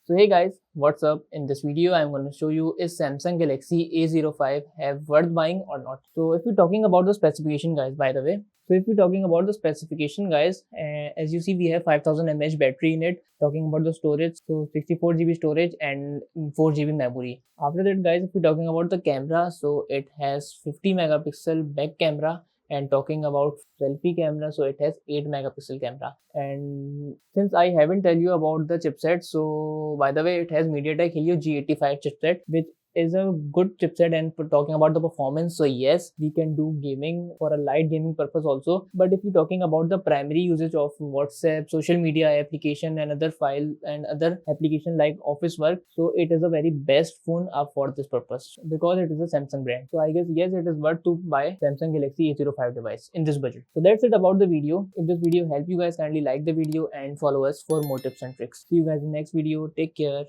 So hey guys, what's up? In this video, I'm going to show you is Samsung Galaxy A05 have worth buying or not. So if we're talking about the specification guys, by the way, as you see, we have 5000 mAh battery in it. Talking about the storage, so 64 GB storage and 4 GB memory. After that guys, if we're talking about the camera, so it has 50 megapixel back camera, and talking about selfie camera, so it has 8 megapixel camera. And since I haven't tell you about the chipset, so by the way, it has MediaTek Helio G85 chipset, which is a good chipset. And for talking about the performance, so yes, we can do gaming for a light gaming purpose also. But if you're talking about the primary usage of WhatsApp, social media application, and other file and other application like office work, so it is a very best phone for this purpose because it is a Samsung brand. So I guess yes, it is worth to buy Samsung Galaxy A05 device in this budget. So that's it about the video. If this video helped you guys, kindly like the video and follow us for more tips and tricks. See you guys in the next video. Take care.